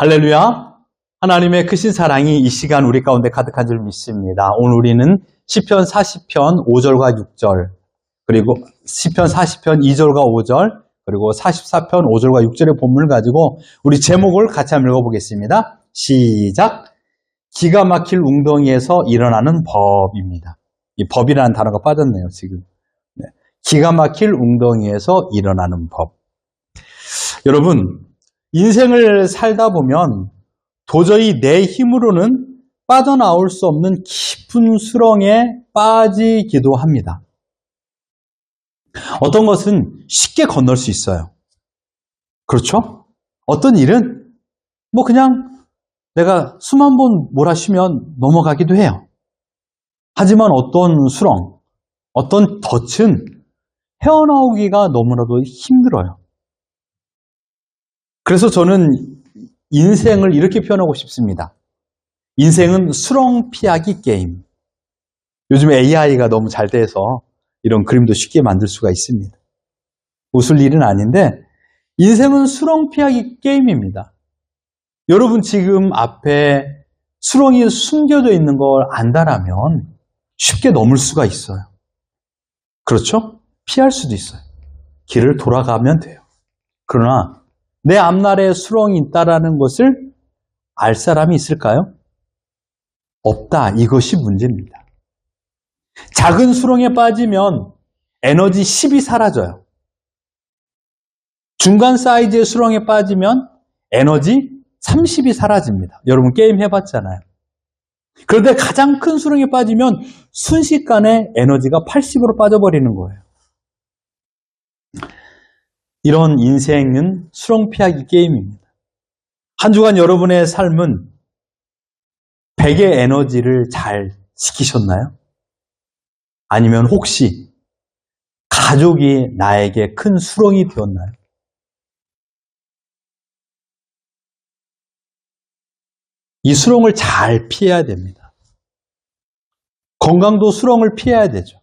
할렐루야! 하나님의 크신 사랑이 이 시간 우리 가운데 가득한 줄 믿습니다. 오늘 우리는 시편 40편 5절과 6절, 그리고 시편 40편 2절과 5절, 그리고 44편 5절과 6절의 본문을 가지고 우리 제목을 같이 한번 읽어보겠습니다. 시작! 기가 막힐 웅덩이에서 일어나는 법입니다. 이 법이라는 단어가 빠졌네요, 지금. 네. 기가 막힐 웅덩이에서 일어나는 법. 여러분, 인생을 살다 보면 도저히 내 힘으로는 빠져나올 수 없는 깊은 수렁에 빠지기도 합니다. 어떤 것은 쉽게 건널 수 있어요. 그렇죠? 어떤 일은 그냥 내가 숨 한 번 몰아쉬면 넘어가기도 해요. 하지만 어떤 수렁, 어떤 덫은 헤어나오기가 너무나도 힘들어요. 그래서 저는 인생을 이렇게 표현하고 싶습니다. 인생은 수렁 피하기 게임. 요즘 AI가 너무 잘 돼서 이런 그림도 쉽게 만들 수가 있습니다. 웃을 일은 아닌데 인생은 수렁 피하기 게임입니다. 여러분 지금 앞에 수렁이 숨겨져 있는 걸 안다라면 쉽게 넘을 수가 있어요. 그렇죠? 피할 수도 있어요. 길을 돌아가면 돼요. 그러나 내 앞날에 수렁이 있다라는 것을 알 사람이 있을까요? 없다. 이것이 문제입니다. 작은 수렁에 빠지면 에너지 10이 사라져요. 중간 사이즈의 수렁에 빠지면 에너지 30이 사라집니다. 여러분 게임 해봤잖아요. 그런데 가장 큰 수렁에 빠지면 순식간에 에너지가 80으로 빠져버리는 거예요. 이런 인생은 수렁 피하기 게임입니다. 한 주간 여러분의 삶은 100의 에너지를 잘 지키셨나요? 아니면 혹시 가족이 나에게 큰 수렁이 되었나요? 이 수렁을 잘 피해야 됩니다. 건강도 수렁을 피해야 되죠.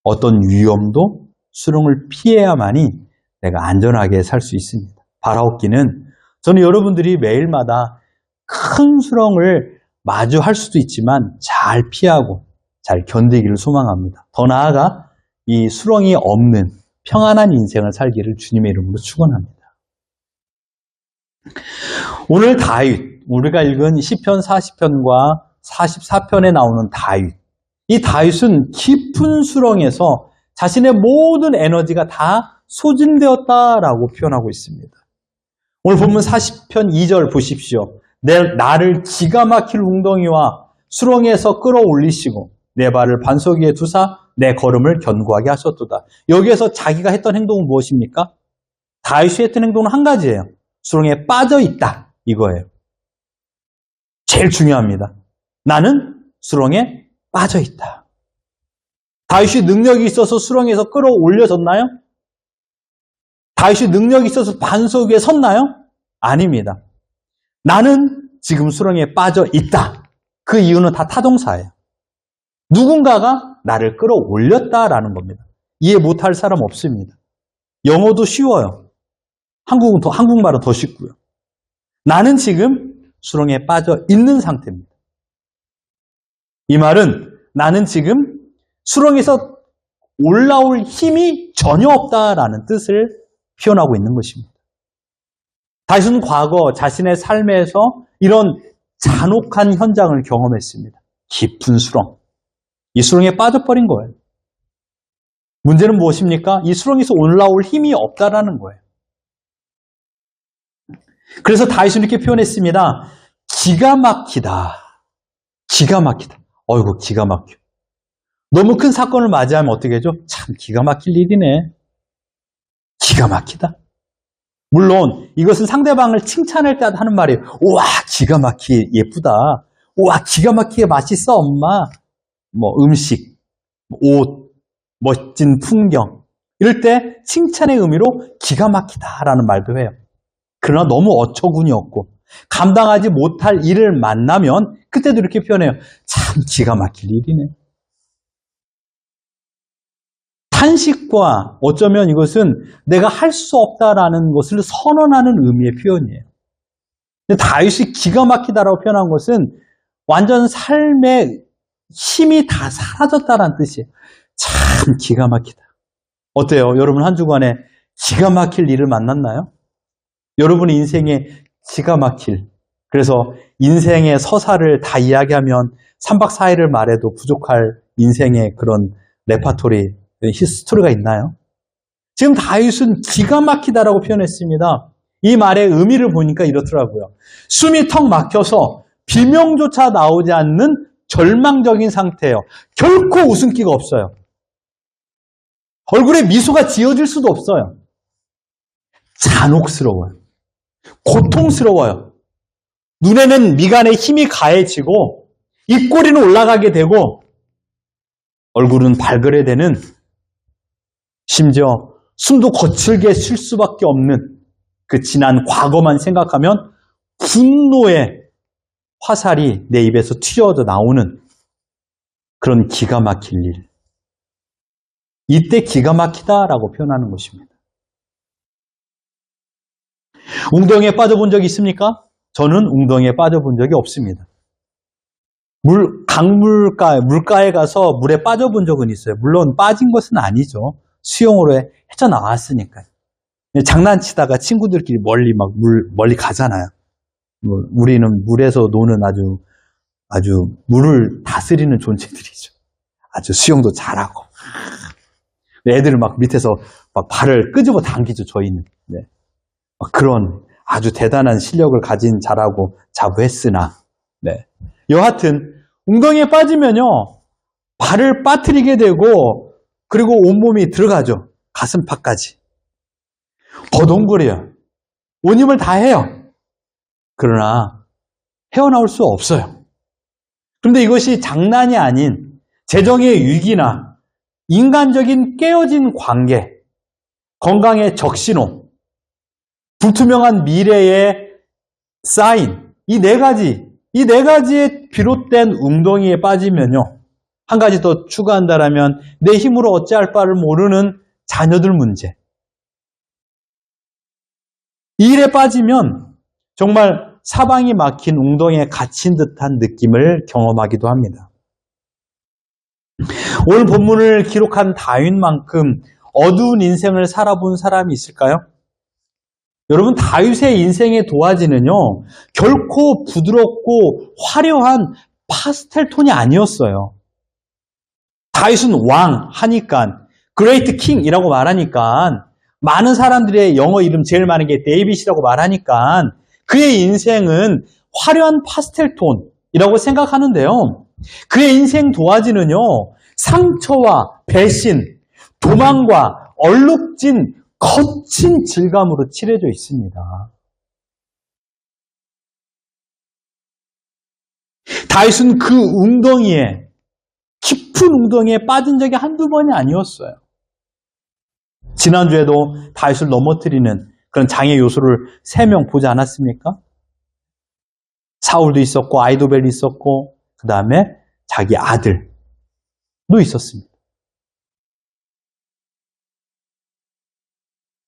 어떤 위험도 수렁을 피해야만이 내가 안전하게 살 수 있습니다. 바라옵기는 저는 여러분들이 매일마다 큰 수렁을 마주할 수도 있지만 잘 피하고 잘 견디기를 소망합니다. 더 나아가 이 수렁이 없는 평안한 인생을 살기를 주님의 이름으로 축원합니다. 오늘 다윗, 우리가 읽은 시편 40편과 44편에 나오는 다윗. 이 다윗은 깊은 수렁에서 자신의 모든 에너지가 다 소진되었다라고 표현하고 있습니다. 오늘 본문 40편 2절 보십시오. 나를 기가 막힐 웅덩이와 수렁에서 끌어올리시고 내 발을 반석 위에 두사 내 걸음을 견고하게 하셨도다. 여기에서 자기가 했던 행동은 무엇입니까? 다윗이 했던 행동은 한 가지예요. 수렁에 빠져있다. 이거예요. 제일 중요합니다. 나는 수렁에 빠져있다. 다윗이 능력이 있어서 수렁에서 끌어올려졌나요? 다윗이 능력이 있어서 반석 위에 섰나요? 아닙니다. 나는 지금 수렁에 빠져있다. 그 이유는 다 타동사예요. 누군가가 나를 끌어올렸다라는 겁니다. 이해 못할 사람 없습니다. 영어도 쉬워요. 한국말은 더 쉽고요. 나는 지금 수렁에 빠져 있는 상태입니다. 이 말은 나는 지금 수렁에서 올라올 힘이 전혀 없다라는 뜻을 표현하고 있는 것입니다. 다윗은 과거 자신의 삶에서 이런 잔혹한 현장을 경험했습니다. 깊은 수렁. 이 수렁에 빠져버린 거예요. 문제는 무엇입니까? 이 수렁에서 올라올 힘이 없다라는 거예요. 그래서 다윗은 이렇게 표현했습니다. 기가 막히다. 기가 막히다. 어이구, 기가 막혀. 너무 큰 사건을 맞이하면 어떻게 하죠? 참 기가 막힐 일이네. 기가 막히다. 물론 이것은 상대방을 칭찬할 때 하는 말이에요. 우와, 기가 막히게 예쁘다. 우와, 기가 막히게 맛있어, 엄마. 음식, 옷, 멋진 풍경. 이럴 때 칭찬의 의미로 기가 막히다라는 말도 해요. 그러나 너무 어처구니 없고 감당하지 못할 일을 만나면 그때도 이렇게 표현해요. 참 기가 막힐 일이네. 탄식과 어쩌면 이것은 내가 할 수 없다라는 것을 선언하는 의미의 표현이에요. 근데 다윗이 기가 막히다라고 표현한 것은 완전 삶의 힘이 다 사라졌다는 뜻이에요. 참 기가 막히다. 어때요? 여러분 한 주간에 기가 막힐 일을 만났나요? 여러분의 인생에 기가 막힐, 그래서 인생의 서사를 다 이야기하면 3박 4일을 말해도 부족할 인생의 그런 레파토리, 히스토리가 있나요? 지금 다윗은 기가 막히다라고 표현했습니다. 이 말의 의미를 보니까 이렇더라고요. 숨이 턱 막혀서 비명조차 나오지 않는 절망적인 상태예요. 결코 웃음기가 없어요. 얼굴에 미소가 지어질 수도 없어요. 잔혹스러워요. 고통스러워요. 눈에는 미간에 힘이 가해지고 입꼬리는 올라가게 되고 얼굴은 발그레되는, 심지어 숨도 거칠게 쉴 수밖에 없는 그 지난 과거만 생각하면 분노의 화살이 내 입에서 튀어져 나오는 그런 기가 막힐 일. 이때 기가 막히다라고 표현하는 것입니다. 웅덩이에 빠져본 적이 있습니까? 저는 웅덩이에 빠져본 적이 없습니다. 물가에 가서 물에 빠져본 적은 있어요. 물론 빠진 것은 아니죠. 수영으로 헤쳐나왔으니까요. 장난치다가 친구들끼리 멀리 가잖아요. 우리는 물에서 노는 아주 물을 다스리는 존재들이죠. 아주 수영도 잘하고. 애들을 막 밑에서 막 발을 끄집어 당기죠, 저희는. 네. 그런 아주 대단한 실력을 가진 자라고 자부했으나, 네. 여하튼, 웅덩이에 빠지면요, 발을 빠뜨리게 되고, 그리고 온몸이 들어가죠. 가슴팍까지. 버동거려요. 온 힘을 다 해요. 그러나, 헤어나올 수 없어요. 그런데 이것이 장난이 아닌 재정의 위기나 인간적인 깨어진 관계, 건강의 적신호, 불투명한 미래의 사인, 이 네 가지에 비롯된 웅덩이에 빠지면요. 한 가지 더 추가한다라면 내 힘으로 어찌할 바를 모르는 자녀들 문제. 이 일에 빠지면 정말 사방이 막힌 웅덩이에 갇힌 듯한 느낌을 경험하기도 합니다. 오늘 본문을 기록한 다윗만큼 어두운 인생을 살아본 사람이 있을까요? 여러분, 다윗의 인생의 도화지는요, 결코 부드럽고 화려한 파스텔 톤이 아니었어요. 다윗은 왕 하니까, 그레이트 킹이라고 말하니까, 많은 사람들의 영어 이름 제일 많은 게 데이빗이라고 말하니까, 그의 인생은 화려한 파스텔 톤이라고 생각하는데요. 그의 인생 도화지는요, 상처와 배신, 도망과 얼룩진 거친 질감으로 칠해져 있습니다. 다윗은 그 웅덩이에, 깊은 웅덩이에 빠진 적이 한두 번이 아니었어요. 지난주에도 다윗을 넘어뜨리는 그런 장애 요소를 3명 보지 않았습니까? 사울도 있었고, 아이도벨도 있었고, 그 다음에 자기 아들도 있었습니다.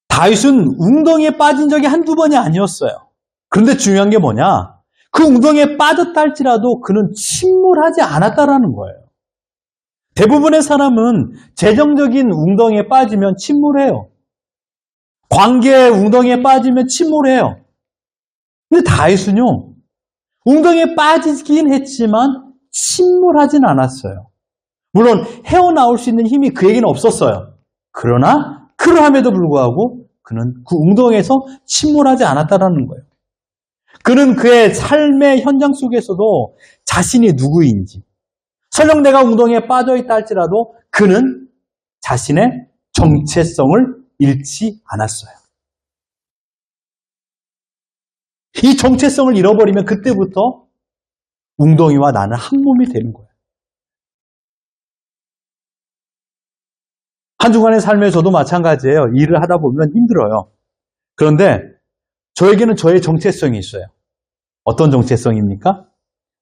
다윗은 웅덩이에 빠진 적이 한두 번이 아니었어요. 그런데 중요한 게 뭐냐? 그 웅덩이에 빠졌다 할지라도 그는 침몰하지 않았다라는 거예요. 대부분의 사람은 재정적인 웅덩이에 빠지면 침몰해요. 관계의 웅덩이에 빠지면 침몰해요. 근데 다윗은요, 웅덩이에 빠지긴 했지만 침몰하진 않았어요. 물론 헤어나올 수 있는 힘이 그에게는 없었어요. 그러나 그러함에도 불구하고 그는 그 웅덩이에서 침몰하지 않았다는 거예요. 그는 그의 삶의 현장 속에서도 자신이 누구인지, 설령 내가 웅덩이에 빠져있다 할지라도 그는 자신의 정체성을 잃지 않았어요. 이 정체성을 잃어버리면 그때부터 웅덩이와 나는 한 몸이 되는 거예요. 한 주간의 삶에 저도 마찬가지예요. 일을 하다 보면 힘들어요. 그런데 저에게는 저의 정체성이 있어요. 어떤 정체성입니까?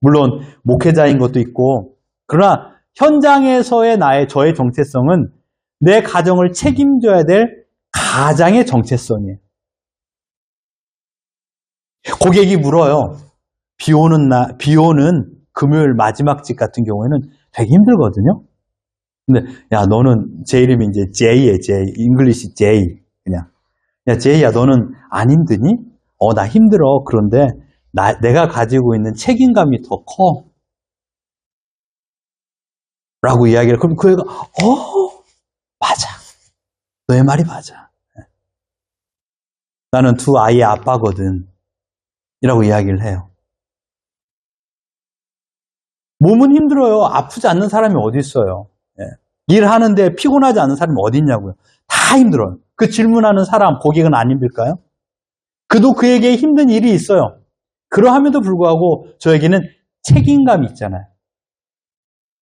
물론 목회자인 것도 있고, 그러나 현장에서의 저의 정체성은 내 가정을 책임져야 될 가장의 정체성이에요. 고객이 물어요. 비 오는 금요일 마지막 집 같은 경우에는 되게 힘들거든요. 근데, 야, 너는, 제 이름이 이제 J에, J, 잉글리시 J. 그냥. 야, J야, 너는 안 힘드니? 나 힘들어. 그런데, 내가 가지고 있는 책임감이 더 커. 라고 이야기를. 그럼 그 애가, 맞아. 너의 말이 맞아. 나는 두 아이의 아빠거든. 이라고 이야기를 해요. 몸은 힘들어요. 아프지 않는 사람이 어디 있어요. 일하는데 피곤하지 않은 사람이 어디 있냐고요. 다 힘들어요. 그 질문하는 사람, 고객은 안 힘들까요? 그도 그에게 힘든 일이 있어요. 그러함에도 불구하고 저에게는 책임감이 있잖아요.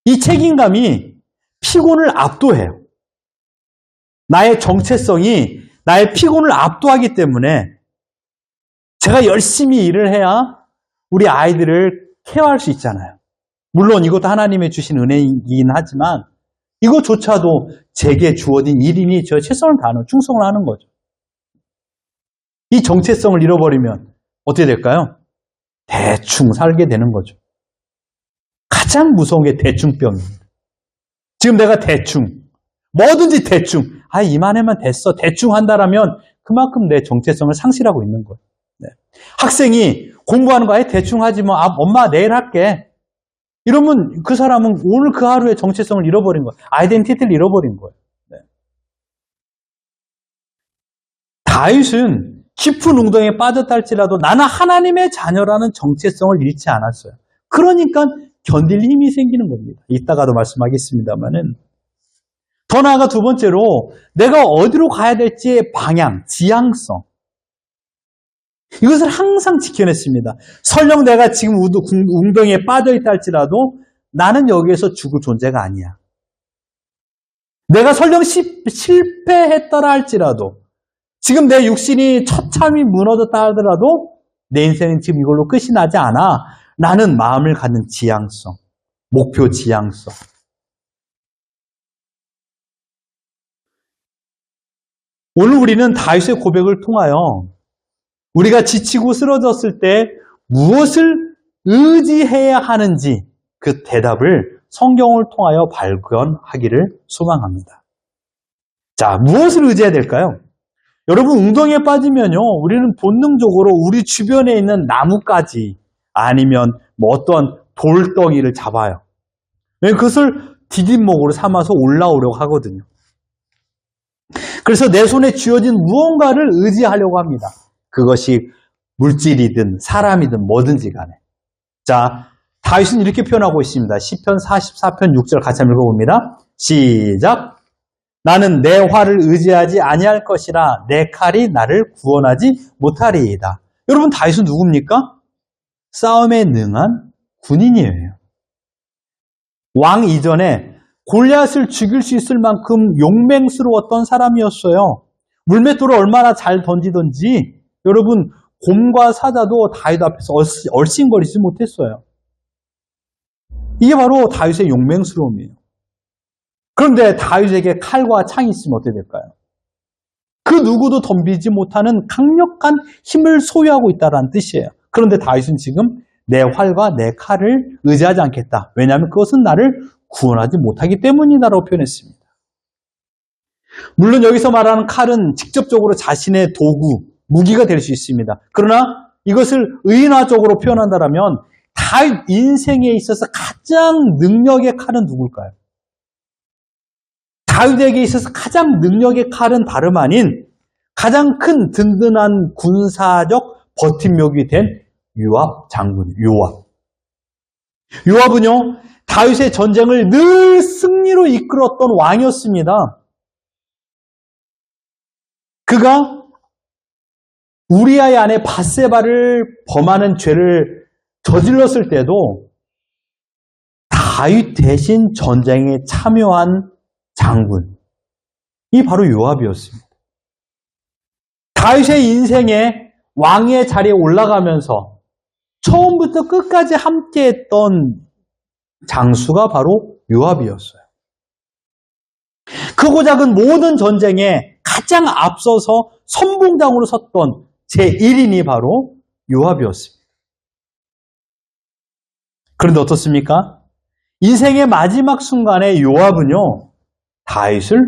이 책임감이 피곤을 압도해요. 나의 정체성이 나의 피곤을 압도하기 때문에 제가 열심히 일을 해야 우리 아이들을 케어할 수 있잖아요. 물론 이것도 하나님의 주신 은혜이긴 하지만 이것조차도 제게 주어진 일이니 저 최선을 다하는, 충성을 하는 거죠. 이 정체성을 잃어버리면 어떻게 될까요? 대충 살게 되는 거죠. 가장 무서운 게 대충병입니다. 지금 내가 대충, 뭐든지 대충, 이만하면 됐어. 대충 한다라면 그만큼 내 정체성을 상실하고 있는 거예요. 네. 학생이 공부하는 거 대충 하지 뭐, 엄마 내일 할게. 이러면 그 사람은 오늘 그 하루의 정체성을 잃어버린 거예요. 아이덴티티를 잃어버린 거예요. 네. 다윗은 깊은 웅덩이에 빠졌다 할지라도 나는 하나님의 자녀라는 정체성을 잃지 않았어요. 그러니까 견딜 힘이 생기는 겁니다. 이따가도 말씀하겠습니다만은. 더 나아가 두 번째로 내가 어디로 가야 될지의 방향, 지향성. 이것을 항상 지켜냈습니다. 설령 내가 지금 웅덩이에 빠져있다 할지라도 나는 여기에서 죽을 존재가 아니야. 내가 설령 실패했더라 할지라도 지금 내 육신이 처참히 무너졌다 하더라도 내 인생은 지금 이걸로 끝이 나지 않아. 나는 마음을 갖는 지향성, 목표 지향성. 오늘 우리는 다윗의 고백을 통하여 우리가 지치고 쓰러졌을 때 무엇을 의지해야 하는지 그 대답을 성경을 통하여 발견하기를 소망합니다. 자, 무엇을 의지해야 될까요? 여러분, 웅덩이에 빠지면요, 우리는 본능적으로 우리 주변에 있는 나뭇가지 아니면 어떤 돌덩이를 잡아요. 그것을 디딤목으로 삼아서 올라오려고 하거든요. 그래서 내 손에 쥐어진 무언가를 의지하려고 합니다. 그것이 물질이든 사람이든 뭐든지 간에. 자, 다윗은 이렇게 표현하고 있습니다. 시편 44편 6절 같이 한번 읽어봅니다. 시작. 나는 내 활을 의지하지 아니할 것이라 내 칼이 나를 구원하지 못하리이다. 여러분, 다윗은 누굽니까? 싸움에 능한 군인이에요. 왕 이전에 골리앗을 죽일 수 있을 만큼 용맹스러웠던 사람이었어요. 물맷돌을 얼마나 잘 던지던지 여러분, 곰과 사자도 다윗 앞에서 얼씬거리지 못했어요. 이게 바로 다윗의 용맹스러움이에요. 그런데 다윗에게 칼과 창이 있으면 어떻게 될까요? 그 누구도 덤비지 못하는 강력한 힘을 소유하고 있다는 뜻이에요. 그런데 다윗은 지금 내 활과 내 칼을 의지하지 않겠다. 왜냐하면 그것은 나를 구원하지 못하기 때문이다라고 표현했습니다. 물론 여기서 말하는 칼은 직접적으로 자신의 도구, 무기가 될 수 있습니다. 그러나 이것을 의인화적으로 표현한다면 다윗 인생에 있어서 가장 능력의 칼은 누굴까요? 다윗에게 있어서 가장 능력의 칼은 다름 아닌 가장 큰 든든한 군사적 버팀목이 된 요압 장군, 요압은요, 다윗의 전쟁을 늘 승리로 이끌었던 왕이었습니다. 그가 우리아의 아내 밧세바를 범하는 죄를 저질렀을 때도 다윗 대신 전쟁에 참여한 장군, 이 바로 요압이었습니다. 다윗의 인생에 왕의 자리에 올라가면서 처음부터 끝까지 함께했던 장수가 바로 요압이었어요. 크고 작은 모든 전쟁에 가장 앞서서 선봉장으로 섰던 제1인이 바로 요압이었습니다. 그런데 어떻습니까? 인생의 마지막 순간에 요압은요, 다윗을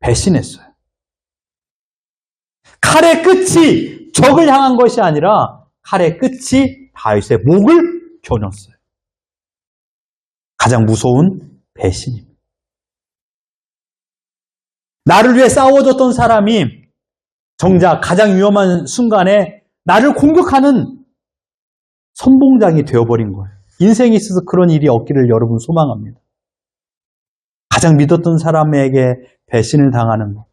배신했어요. 칼의 끝이 적을 향한 것이 아니라 칼의 끝이 다윗의 목을 겨눴어요. 가장 무서운 배신입니다. 나를 위해 싸워줬던 사람이 정작 가장 위험한 순간에 나를 공격하는 선봉장이 되어버린 거예요. 인생에 있어서 그런 일이 없기를 여러분 소망합니다. 가장 믿었던 사람에게 배신을 당하는 것.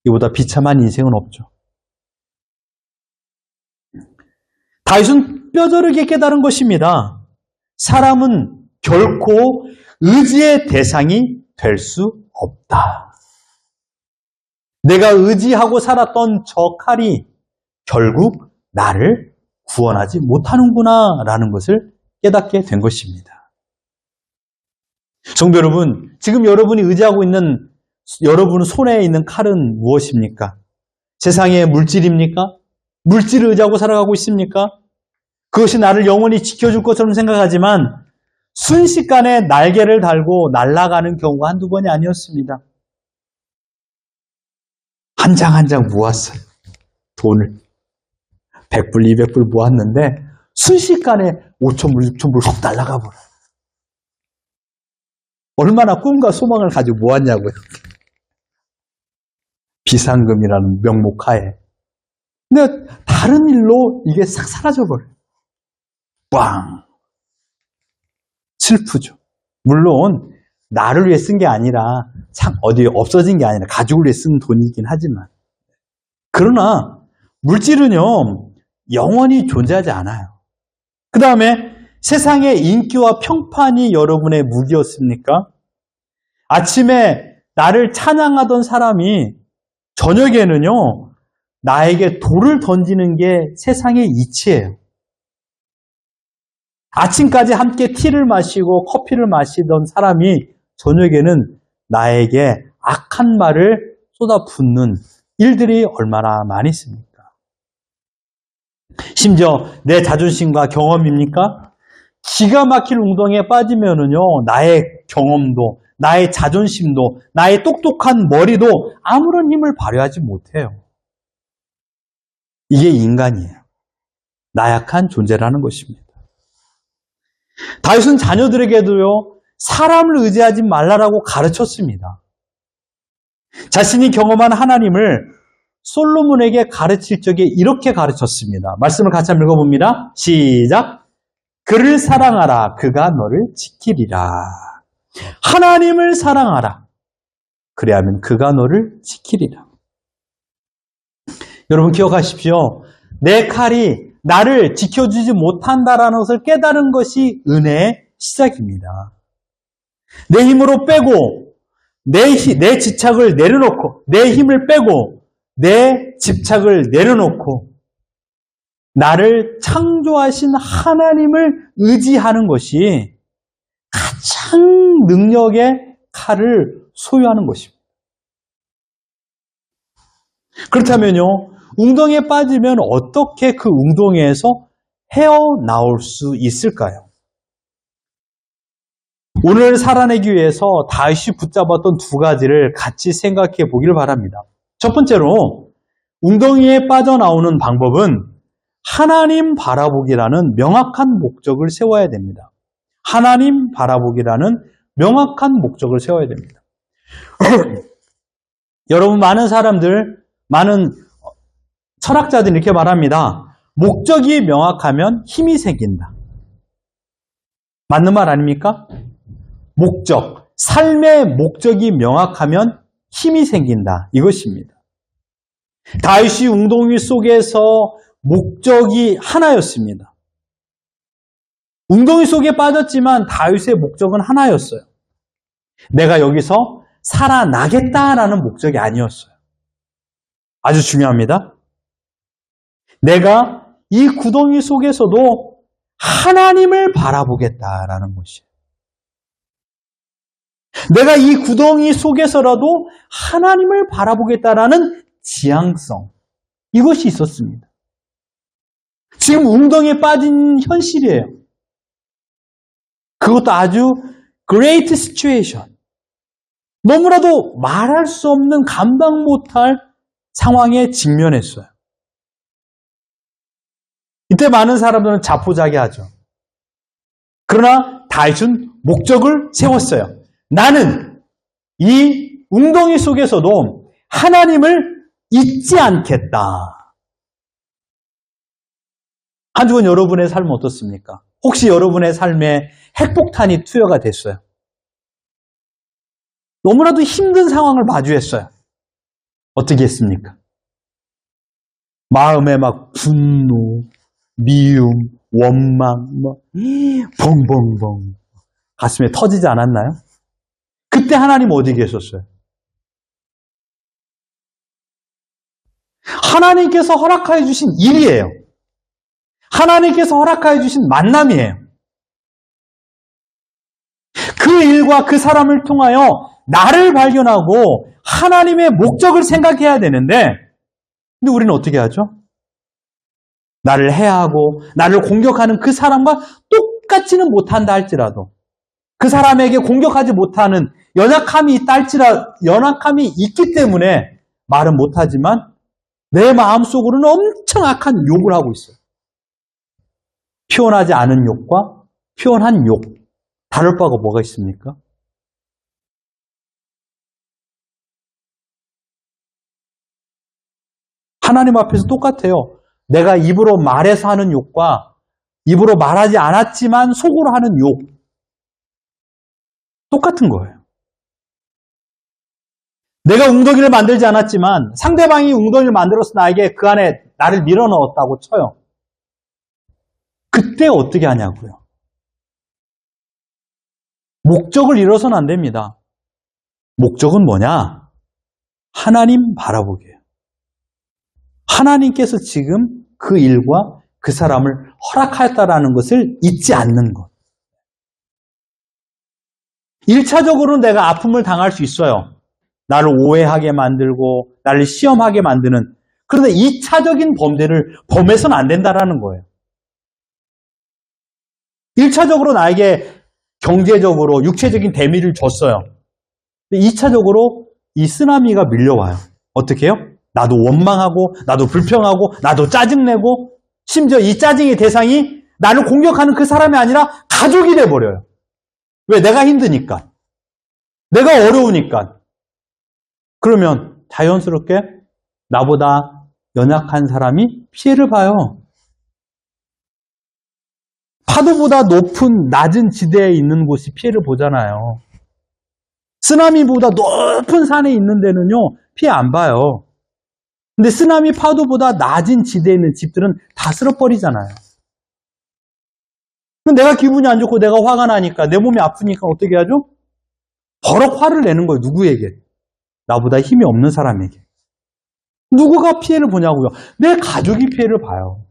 이보다 비참한 인생은 없죠. 다윗은 뼈저리게 깨달은 것입니다. 사람은 결코 의지의 대상이 될 수 없다. 내가 의지하고 살았던 저 칼이 결국 나를 구원하지 못하는구나 라는 것을 깨닫게 된 것입니다. 성도 여러분, 지금 여러분이 의지하고 있는 여러분 손에 있는 칼은 무엇입니까? 세상의 물질입니까? 물질을 의지하고 살아가고 있습니까? 그것이 나를 영원히 지켜줄 것처럼 생각하지만 순식간에 날개를 달고 날아가는 경우가 한두 번이 아니었습니다. 한 장 한 장 모았어요. 돈을 100불, 200불 모았는데 순식간에 5,000불, 6,000불 훅 날아가 버려요. 얼마나 꿈과 소망을 가지고 모았냐고요. 비상금이라는 명목하에. 근데 다른 일로 이게 싹 사라져버려요. 빵! 슬프죠. 물론 나를 위해 쓴 게 아니라 참 어디에 없어진 게 아니라 가족을 위해 쓴 돈이긴 하지만 그러나 물질은요 영원히 존재하지 않아요. 그 다음에 세상의 인기와 평판이 여러분의 무기였습니까? 아침에 나를 찬양하던 사람이 저녁에는요 나에게 돌을 던지는 게 세상의 이치예요. 아침까지 함께 티를 마시고 커피를 마시던 사람이 저녁에는 나에게 악한 말을 쏟아붓는 일들이 얼마나 많이 있습니까? 심지어 내 자존심과 경험입니까? 기가 막힐 운동에 빠지면은요, 나의 경험도, 나의 자존심도, 나의 똑똑한 머리도 아무런 힘을 발휘하지 못해요. 이게 인간이에요. 나약한 존재라는 것입니다. 다윗은 자녀들에게도요, 사람을 의지하지 말라라고 가르쳤습니다. 자신이 경험한 하나님을 솔로몬에게 가르칠 적에 이렇게 가르쳤습니다. 말씀을 같이 한번 읽어봅니다. 시작! 그를 사랑하라. 그가 너를 지키리라. 하나님을 사랑하라. 그래야면 그가 너를 지키리라. 여러분 기억하십시오. 내 칼이 나를 지켜주지 못한다라는 것을 깨달은 것이 은혜의 시작입니다. 내 힘으로 빼고 내 집착을 내려놓고 내 힘을 빼고 내 집착을 내려놓고 나를 창조하신 하나님을 의지하는 것이 가장 능력의 칼을 소유하는 것입니다. 그렇다면요, 웅덩이에 빠지면 어떻게 그 웅덩이에서 헤어나올 수 있을까요? 오늘 살아내기 위해서 다윗이 붙잡았던 두 가지를 같이 생각해 보길 바랍니다. 첫 번째로 웅덩이에 빠져나오는 방법은 하나님 바라보기라는 명확한 목적을 세워야 됩니다. 하나님 바라보기라는 명확한 목적을 세워야 됩니다. 여러분, 많은 사람들, 많은 철학자들이 이렇게 말합니다. 목적이 명확하면 힘이 생긴다. 맞는 말 아닙니까? 목적, 삶의 목적이 명확하면 힘이 생긴다. 이것입니다. 다윗이 웅덩이 속에서 목적이 하나였습니다. 웅덩이 속에 빠졌지만 다윗의 목적은 하나였어요. 내가 여기서 살아나겠다라는 목적이 아니었어요. 아주 중요합니다. 내가 이 구덩이 속에서도 하나님을 바라보겠다라는 것이에요. 내가 이 구덩이 속에서라도 하나님을 바라보겠다라는 지향성, 이것이 있었습니다. 지금 웅덩이에 빠진 현실이에요. 그것도 아주 great situation. 너무나도 말할 수 없는 감당 못할 상황에 직면했어요. 이때 많은 사람들은 자포자기하죠. 그러나 다윗은 목적을 세웠어요. 나는 이 웅덩이 속에서도 하나님을 잊지 않겠다. 한 주간 여러분의 삶은 어떻습니까? 혹시 여러분의 삶에 핵폭탄이 투여가 됐어요? 너무나도 힘든 상황을 마주했어요. 어떻게 했습니까? 마음에 막 분노, 미움, 원망, 벙벙벙 가슴에 터지지 않았나요? 그때 하나님 어디 계셨어요? 하나님께서 허락하여 주신 일이에요. 하나님께서 허락하여 주신 만남이에요. 그 일과 그 사람을 통하여 나를 발견하고 하나님의 목적을 생각해야 되는데, 근데 우리는 어떻게 하죠? 나를 해하고 나를 공격하는 그 사람과 똑같지는 못한다 할지라도, 그 사람에게 공격하지 못하는 연약함이 있기 때문에 말은 못하지만 내 마음속으로는 엄청 악한 욕을 하고 있어요. 표현하지 않은 욕과 표현한 욕, 다를 바가 뭐가 있습니까? 하나님 앞에서 똑같아요. 내가 입으로 말해서 하는 욕과 입으로 말하지 않았지만 속으로 하는 욕, 똑같은 거예요. 내가 웅덩이를 만들지 않았지만 상대방이 웅덩이를 만들어서 나에게 그 안에 나를 밀어넣었다고 쳐요. 그때 어떻게 하냐고요. 목적을 잃어서는 안 됩니다. 목적은 뭐냐? 하나님 바라보기예요. 하나님께서 지금 그 일과 그 사람을 허락하였다라는 것을 잊지 않는 것. 1차적으로는 내가 아픔을 당할 수 있어요. 나를 오해하게 만들고 나를 시험하게 만드는. 그런데 2차적인 범죄를 범해서는 안 된다라는 거예요. 1차적으로 나에게 경제적으로 육체적인 대미를 줬어요. 2차적으로 이 쓰나미가 밀려와요. 어떻게 해요? 나도 원망하고 나도 불평하고 나도 짜증내고 심지어 이 짜증의 대상이 나를 공격하는 그 사람이 아니라 가족이 돼버려요. 왜? 내가 힘드니까. 내가 어려우니까. 그러면 자연스럽게 나보다 연약한 사람이 피해를 봐요. 파도보다 낮은 지대에 있는 곳이 피해를 보잖아요. 쓰나미보다 높은 산에 있는 데는요, 피해 안 봐요. 근데 쓰나미 파도보다 낮은 지대에 있는 집들은 다 쓸어버리잖아요. 내가 기분이 안 좋고 내가 화가 나니까, 내 몸이 아프니까 어떻게 하죠? 버럭 화를 내는 거예요. 누구에게? 나보다 힘이 없는 사람에게. 누구가 피해를 보냐고요? 내 가족이 피해를 봐요.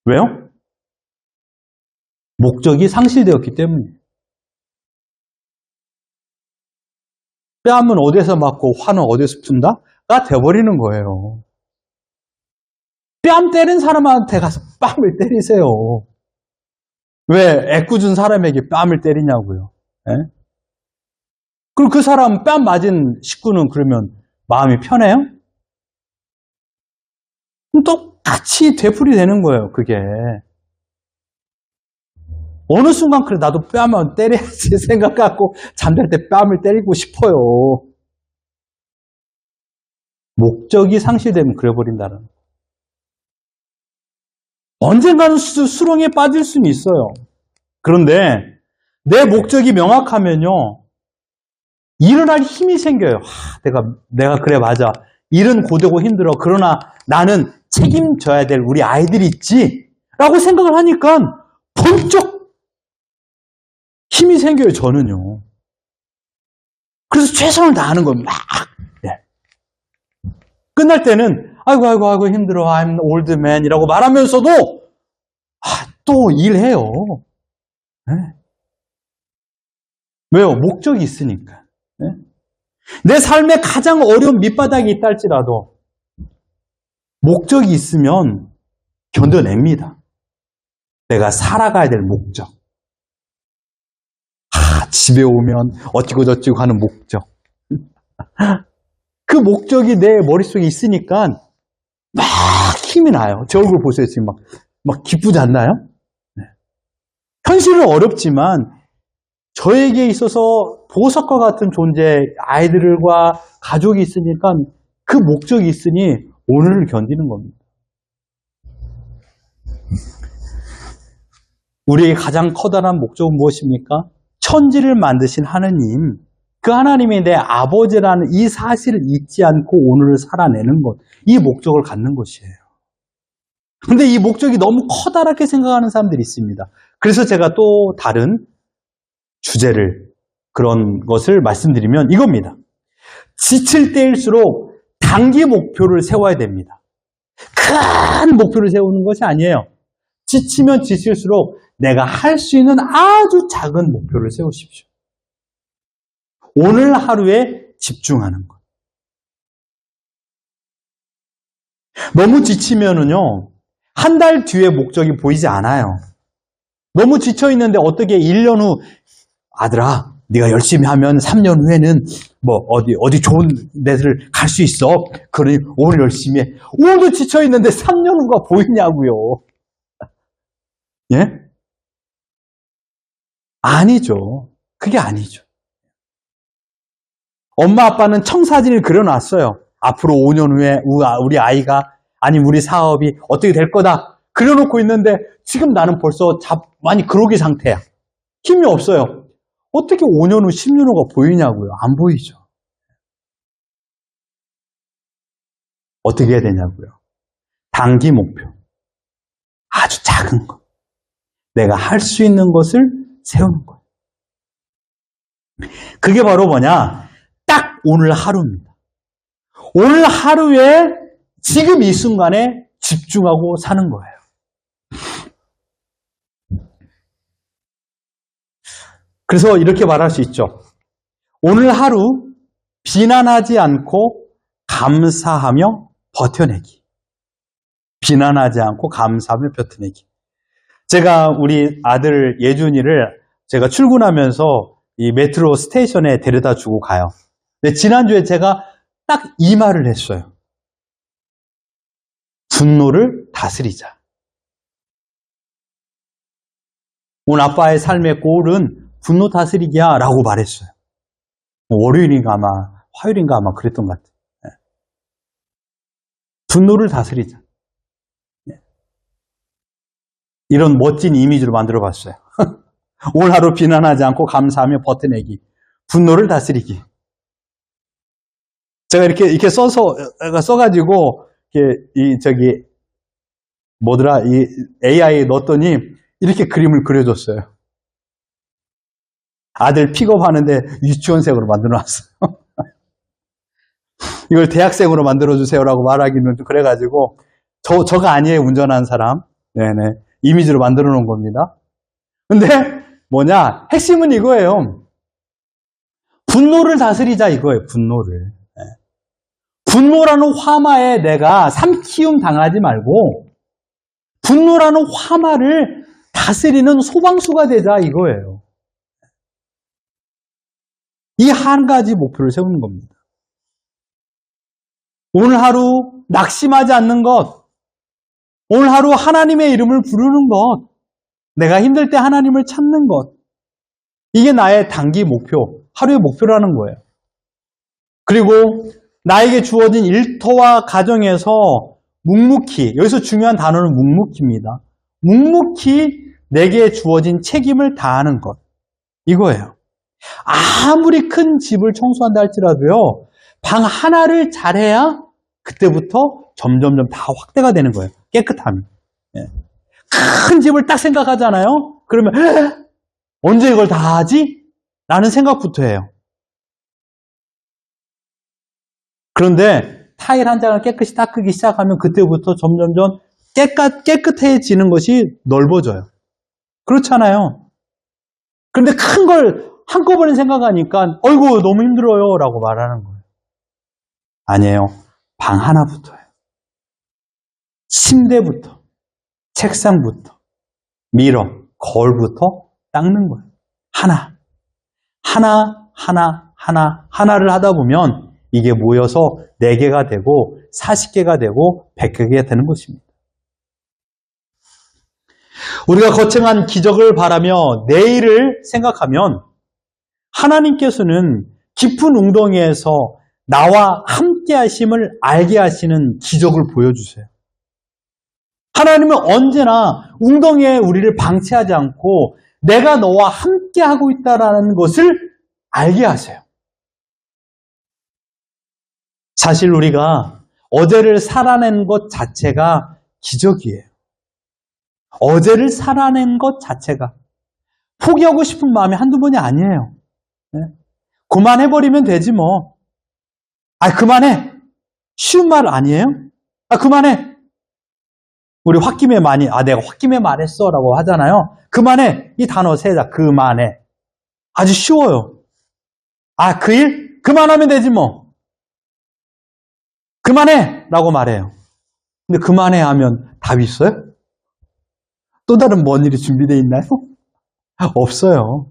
왜요? 목적이 상실되었기 때문이에요. 뺨은 어디서 맞고 화는 어디서 푼다?가 돼버리는 거예요. 뺨 때린 사람한테 가서 뺨을 때리세요. 왜 애꿎은 사람에게 뺨을 때리냐고요. 예? 그럼 그 사람 뺨 맞은 식구는 그러면 마음이 편해요? 똑같이 되풀이 되는 거예요, 그게. 어느 순간 그래 나도 뺨을 때려야지 생각하고 잠잘 때 뺨을 때리고 싶어요. 목적이 상실되면 그래버린다는 거예요. 언젠가는 수렁에 빠질 수는 있어요. 그런데 내 목적이 명확하면요, 일어날 힘이 생겨요. 내가 그래 맞아. 일은 고되고 힘들어. 그러나 나는 책임져야 될 우리 아이들이 있지. 라고 생각을 하니까 번쩍 힘이 생겨요, 저는요. 그래서 최선을 다하는 거예요, 막. 네. 끝날 때는, 아이고, 힘들어. I'm old man. 이라고 말하면서도, 또 일해요. 네. 왜요? 목적이 있으니까. 네? 내 삶에 가장 어려운 밑바닥이 있다 할지라도, 목적이 있으면 견뎌냅니다. 내가 살아가야 될 목적. 집에 오면 어찌고 저찌고 하는 목적. 그 목적이 내 머릿속에 있으니까 막 힘이 나요. 제 얼굴 보세요. 지금 막 기쁘지 않나요? 네. 현실은 어렵지만 저에게 있어서 보석과 같은 존재, 아이들과 가족이 있으니까 그 목적이 있으니 오늘을 견디는 겁니다. 우리의 가장 커다란 목적은 무엇입니까? 천지를 만드신 하느님, 그 하나님이 내 아버지라는 이 사실을 잊지 않고 오늘을 살아내는 것, 이 목적을 갖는 것이에요. 근데 이 목적이 너무 커다랗게 생각하는 사람들이 있습니다. 그래서 제가 또 다른 주제를, 그런 것을 말씀드리면 이겁니다. 지칠 때일수록 단기 목표를 세워야 됩니다. 큰 목표를 세우는 것이 아니에요. 지치면 지칠수록 내가 할 수 있는 아주 작은 목표를 세우십시오. 오늘 하루에 집중하는 것. 너무 지치면은요, 한 달 뒤에 목적이 보이지 않아요. 너무 지쳐 있는데 어떻게 1년 후, 아들아, 네가 열심히 하면 3년 후에는 뭐 어디 좋은 데를 갈 수 있어. 그러니 오늘 열심히 해. 오늘도 지쳐 있는데 3년 후가 보이냐고요. 예? 아니죠. 그게 아니죠. 엄마 아빠는 청사진을 그려놨어요. 앞으로 5년 후에 우리 아이가, 아니면 우리 사업이 어떻게 될 거다. 그려놓고 있는데 지금 나는 벌써 많이 그러기 상태야. 힘이 없어요. 어떻게 5년 후, 10년 후가 보이냐고요. 안 보이죠. 어떻게 해야 되냐고요. 단기 목표. 아주 작은 것. 내가 할 수 있는 것을 세우는 거예요. 그게 바로 뭐냐? 딱 오늘 하루입니다. 오늘 하루에 지금 이 순간에 집중하고 사는 거예요. 그래서 이렇게 말할 수 있죠. 오늘 하루 비난하지 않고 감사하며 버텨내기. 비난하지 않고 감사하며 버텨내기. 제가 우리 아들 예준이를 제가 출근하면서 이 메트로 스테이션에 데려다 주고 가요. 근데 지난주에 제가 딱 이 말을 했어요. 분노를 다스리자. 오늘 아빠의 삶의 골은 분노 다스리기야 라고 말했어요. 월요일인가 아마 화요일인가 아마 그랬던 것 같아요. 분노를 다스리자. 이런 멋진 이미지로 만들어 봤어요. 오늘 하루 비난하지 않고 감사하며 버텨내기. 분노를 다스리기. 제가 이렇게 써가지고, 이 AI에 넣었더니 이렇게 그림을 그려줬어요. 아들 픽업하는데 유치원생으로 만들어 놨어요. 이걸 대학생으로 만들어주세요라고 말하기는 좀 그래가지고, 저가 아니에요, 운전한 사람. 네네. 이미지로 만들어 놓은 겁니다. 근데 뭐냐? 핵심은 이거예요. 분노를 다스리자 이거예요. 분노를. 분노라는 화마에 내가 삼키움 당하지 말고 분노라는 화마를 다스리는 소방수가 되자 이거예요. 이 한 가지 목표를 세우는 겁니다. 오늘 하루 낙심하지 않는 것, 오늘 하루 하나님의 이름을 부르는 것, 내가 힘들 때 하나님을 찾는 것, 이게 나의 단기 목표, 하루의 목표라는 거예요. 그리고 나에게 주어진 일터와 가정에서 묵묵히, 여기서 중요한 단어는 묵묵히입니다. 묵묵히 내게 주어진 책임을 다하는 것, 이거예요. 아무리 큰 집을 청소한다 할지라도요, 방 하나를 잘해야 그때부터 점점점 다 확대가 되는 거예요. 깨끗함이. 큰 집을 딱 생각하잖아요. 그러면 언제 이걸 다 하지? 라는 생각부터 해요. 그런데 타일 한 장을 깨끗이 닦기 시작하면 그때부터 점점점 깨끗해지는 것이 넓어져요. 그렇잖아요. 그런데 큰 걸 한꺼번에 생각하니까 어이구 너무 힘들어요 라고 말하는 거예요. 아니에요. 방 하나부터예요. 침대부터, 책상부터, 밀어, 거울부터 닦는 거예요. 하나를 하다 보면 이게 모여서 4개가 되고 40개가 되고 100개가 되는 것입니다. 우리가 거창한 기적을 바라며 내일을 생각하면 하나님께서는 깊은 웅덩이에서 나와 함께 하심을 알게 하시는 기적을 보여주세요. 하나님은 언제나 웅덩이에 우리를 방치하지 않고 내가 너와 함께 하고 있다는 것을 알게 하세요. 사실 우리가 어제를 살아낸 것 자체가 기적이에요. 어제를 살아낸 것 자체가. 포기하고 싶은 마음이 한두 번이 아니에요. 네? 그만해버리면 되지 뭐. 그만해. 쉬운 말 아니에요? 그만해. 우리 홧김에 많이, 내가 홧김에 말했어 라고 하잖아요. 그만해. 이 단어 세자. 그만해. 아주 쉬워요. 그 일? 그만하면 되지 뭐. 그만해! 라고 말해요. 근데 그만해 하면 답이 있어요? 또 다른 뭔 일이 준비되어 있나요? 없어요.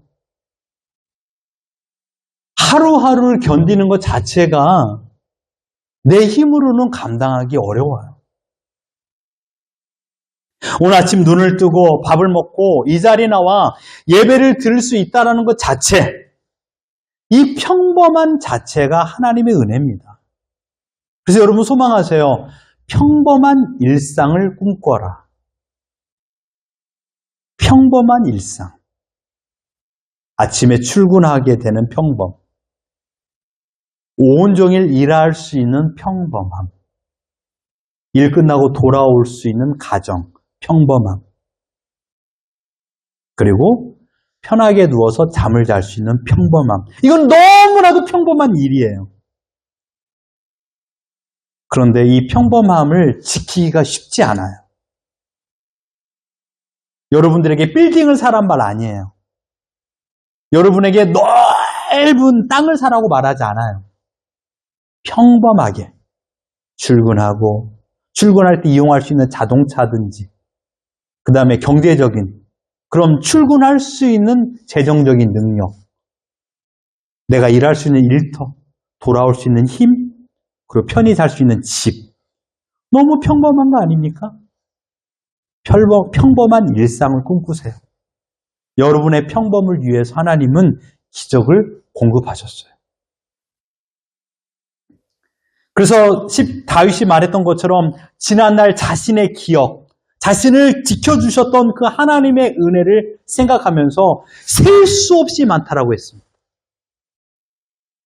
하루하루를 견디는 것 자체가 내 힘으로는 감당하기 어려워요. 오늘 아침 눈을 뜨고 밥을 먹고 이 자리에 나와 예배를 드릴 수 있다는 것 자체, 이 평범한 자체가 하나님의 은혜입니다. 그래서 여러분 소망하세요. 평범한 일상을 꿈꿔라. 평범한 일상. 아침에 출근하게 되는 평범. 온종일 일할 수 있는 평범함. 일 끝나고 돌아올 수 있는 가정. 평범함. 그리고 편하게 누워서 잠을 잘 수 있는 평범함. 이건 너무나도 평범한 일이에요. 그런데 이 평범함을 지키기가 쉽지 않아요. 여러분들에게 빌딩을 사란 말 아니에요. 여러분에게 넓은 땅을 사라고 말하지 않아요. 평범하게 출근하고 출근할 때 이용할 수 있는 자동차든지 그 다음에 경제적인 그럼 출근할 수 있는 재정적인 능력 내가 일할 수 있는 일터 돌아올 수 있는 힘 그리고 편히 살 수 있는 집 너무 평범한 거 아닙니까? 평범한 일상을 꿈꾸세요. 여러분의 평범을 위해서 하나님은 기적을 공급하셨어요. 그래서 다윗이 말했던 것처럼 지난날 자신의 기억, 자신을 지켜주셨던 그 하나님의 은혜를 생각하면서 셀 수 없이 많다라고 했습니다.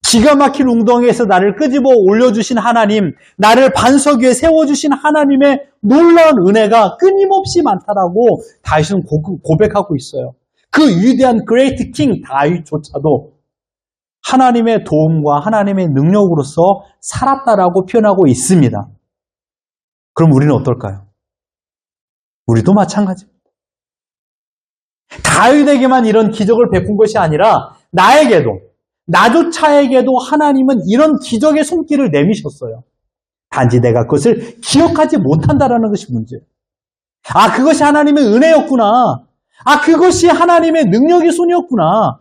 기가 막힌 웅덩이에서 나를 끄집어 올려주신 하나님, 나를 반석 위에 세워주신 하나님의 놀라운 은혜가 끊임없이 많다라고 다윗은 고백하고 있어요. 그 위대한 그레이트 킹 다윗조차도 하나님의 도움과 하나님의 능력으로서 살았다라고 표현하고 있습니다. 그럼 우리는 어떨까요? 우리도 마찬가지입니다. 다윗에게만 이런 기적을 베푼 것이 아니라 나에게도 나조차에게도 하나님은 이런 기적의 손길을 내미셨어요. 단지 내가 그것을 기억하지 못한다라는 것이 문제예요. 그것이 하나님의 은혜였구나. 그것이 하나님의 능력의 손이었구나.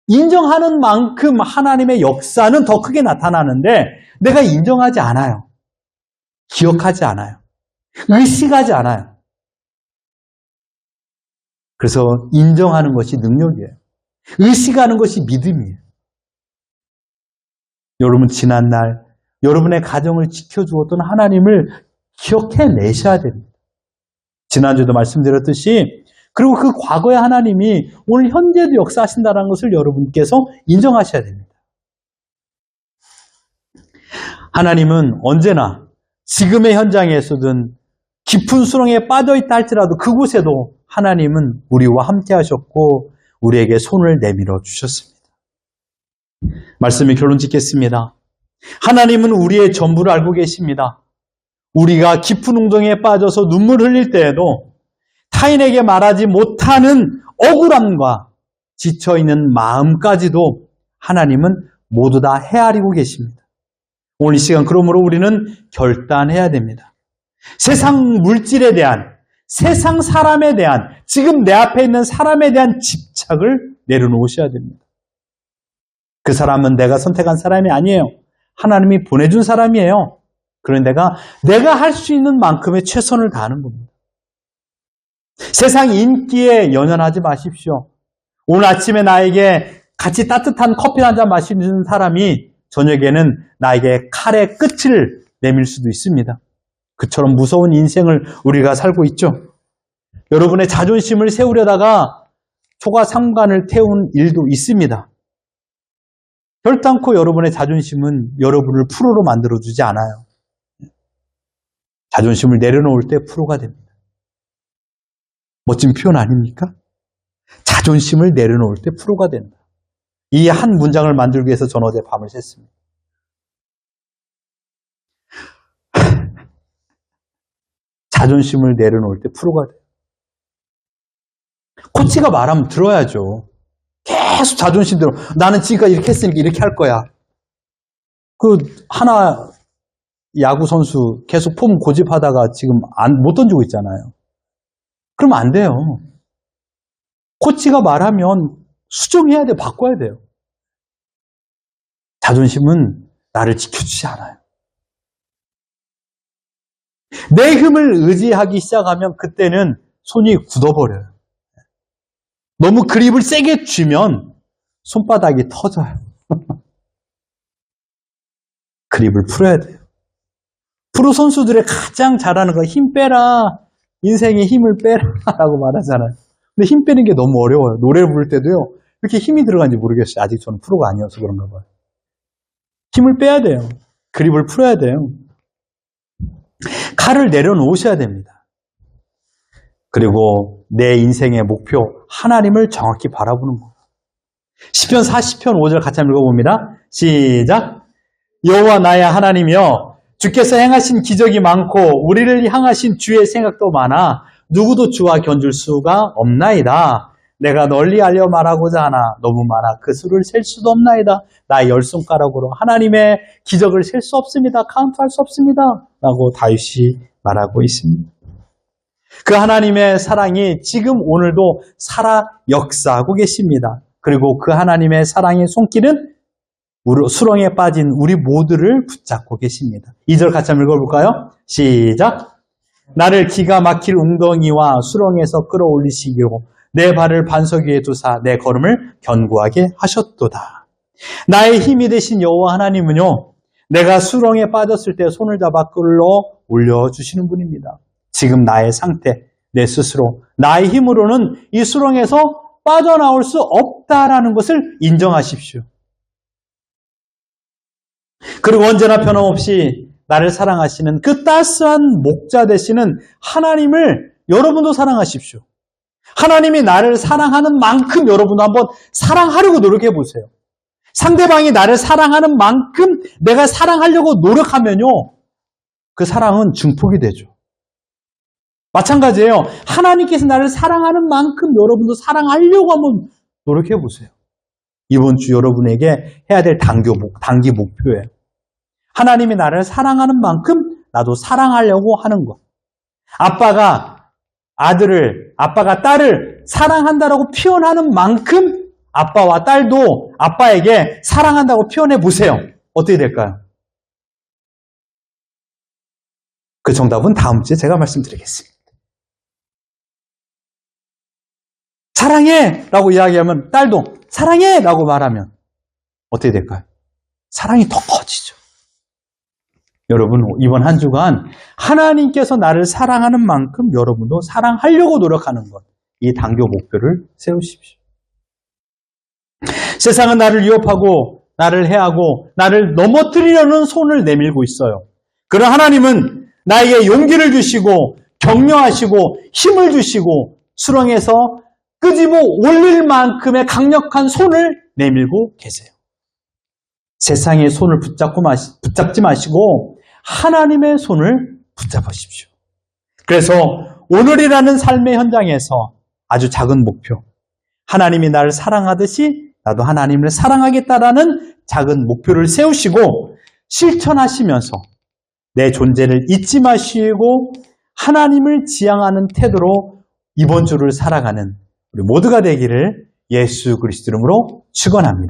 인정하는 만큼 하나님의 역사는 더 크게 나타나는데 내가 인정하지 않아요. 기억하지 않아요. 의식하지 않아요. 그래서 인정하는 것이 능력이에요. 의식하는 것이 믿음이에요. 여러분 지난날 여러분의 가정을 지켜주었던 하나님을 기억해내셔야 됩니다. 지난주도 말씀드렸듯이 그리고 그 과거의 하나님이 오늘 현재도 역사하신다는 것을 여러분께서 인정하셔야 됩니다. 하나님은 언제나 지금의 현장에서든 깊은 수렁에 빠져있다 할지라도 그곳에도 하나님은 우리와 함께 하셨고 우리에게 손을 내밀어 주셨습니다. 말씀의 결론 짓겠습니다. 하나님은 우리의 전부를 알고 계십니다. 우리가 깊은 웅덩이에 빠져서 눈물 흘릴 때에도 타인에게 말하지 못하는 억울함과 지쳐있는 마음까지도 하나님은 모두 다 헤아리고 계십니다. 오늘 이 시간 그러므로 우리는 결단해야 됩니다. 세상 물질에 대한, 세상 사람에 대한, 지금 내 앞에 있는 사람에 대한 집착을 내려놓으셔야 됩니다. 그 사람은 내가 선택한 사람이 아니에요. 하나님이 보내준 사람이에요. 그런데 내가 할 수 있는 만큼의 최선을 다하는 겁니다. 세상 인기에 연연하지 마십시오. 오늘 아침에 나에게 같이 따뜻한 커피 한 잔 마시는 사람이 저녁에는 나에게 칼의 끝을 내밀 수도 있습니다. 그처럼 무서운 인생을 우리가 살고 있죠. 여러분의 자존심을 세우려다가 초가삼간을 태운 일도 있습니다. 결단코 여러분의 자존심은 여러분을 프로로 만들어주지 않아요. 자존심을 내려놓을 때 프로가 됩니다. 멋진 표현 아닙니까? 자존심을 내려놓을 때 프로가 된다. 이 한 문장을 만들기 위해서 전 어제 밤을 샜습니다. 자존심을 내려놓을 때 프로가 돼요. 코치가 말하면 들어야죠. 계속 자존심 들어. 나는 지금까지 이렇게 했으니까 이렇게 할 거야. 하나 야구 선수 계속 폼 고집하다가 지금 못 던지고 있잖아요. 그러면 안 돼요. 코치가 말하면 수정해야 돼요. 바꿔야 돼요. 자존심은 나를 지켜주지 않아요. 내 힘을 의지하기 시작하면 그때는 손이 굳어버려요. 너무 그립을 세게 쥐면 손바닥이 터져요. 그립을 풀어야 돼요. 프로 선수들의 가장 잘하는 거 힘 빼라. 인생에 힘을 빼라라고 말하잖아요. 근데 힘 빼는 게 너무 어려워요. 노래 부를 때도요. 이렇게 힘이 들어간지 모르겠어요. 아직 저는 프로가 아니어서 그런가 봐요. 힘을 빼야 돼요. 그립을 풀어야 돼요. 칼을 내려놓으셔야 됩니다. 그리고 내 인생의 목표, 하나님을 정확히 바라보는 거. 시편 40편 5절 같이 한번 읽어봅니다. 시작. 여호와 나의 하나님이여, 주께서 행하신 기적이 많고 우리를 향하신 주의 생각도 많아 누구도 주와 견줄 수가 없나이다. 내가 널리 알려 말하고자 하나 너무 많아 그 수를 셀 수도 없나이다. 나의 열 손가락으로 하나님의 기적을 셀 수 없습니다. 카운트할 수 없습니다. 라고 다윗이 말하고 있습니다. 그 하나님의 사랑이 지금 오늘도 살아 역사하고 계십니다. 그리고 그 하나님의 사랑의 손길은 수렁에 빠진 우리 모두를 붙잡고 계십니다. 2절 같이 한번 읽어볼까요? 시작. 나를 기가 막힐 웅덩이와 수렁에서 끌어올리시기로 내 발을 반석 위에 두사 내 걸음을 견고하게 하셨도다. 나의 힘이 되신 여호와 하나님은요, 내가 수렁에 빠졌을 때 손을 잡아 끌어 올려주시는 분입니다. 지금 나의 상태, 내 스스로, 나의 힘으로는 이 수렁에서 빠져나올 수 없다라는 것을 인정하십시오. 그리고 언제나 변함없이 나를 사랑하시는 그 따스한 목자 되시는 하나님을 여러분도 사랑하십시오. 하나님이 나를 사랑하는 만큼 여러분도 한번 사랑하려고 노력해 보세요. 상대방이 나를 사랑하는 만큼 내가 사랑하려고 노력하면요, 그 사랑은 증폭이 되죠. 마찬가지예요. 하나님께서 나를 사랑하는 만큼 여러분도 사랑하려고 한번 노력해 보세요. 이번 주 여러분에게 해야 될 단기 목표예요. 하나님이 나를 사랑하는 만큼 나도 사랑하려고 하는 것. 아빠가 딸을 사랑한다라고 표현하는 만큼 아빠와 딸도 아빠에게 사랑한다고 표현해 보세요. 어떻게 될까요? 그 정답은 다음 주에 제가 말씀드리겠습니다. 사랑해! 라고 이야기하면 딸도 사랑해! 라고 말하면 어떻게 될까요? 사랑이 더 커지죠. 여러분, 이번 한 주간 하나님께서 나를 사랑하는 만큼 여러분도 사랑하려고 노력하는 것, 이 단교 목표를 세우십시오. 세상은 나를 위협하고 나를 해하고 나를 넘어뜨리려는 손을 내밀고 있어요. 그러나 하나님은 나에게 용기를 주시고 격려하시고 힘을 주시고 수렁에서 끄집어 올릴 만큼의 강력한 손을 내밀고 계세요. 세상의 손을 붙잡지 마시고 하나님의 손을 붙잡으십시오. 그래서 오늘이라는 삶의 현장에서 아주 작은 목표, 하나님이 나를 사랑하듯이 나도 하나님을 사랑하겠다라는 작은 목표를 세우시고 실천하시면서 내 존재를 잊지 마시고 하나님을 지향하는 태도로 이번 주를 살아가는 우리 모두가 되기를 예수 그리스도 이름으로 축원합니다.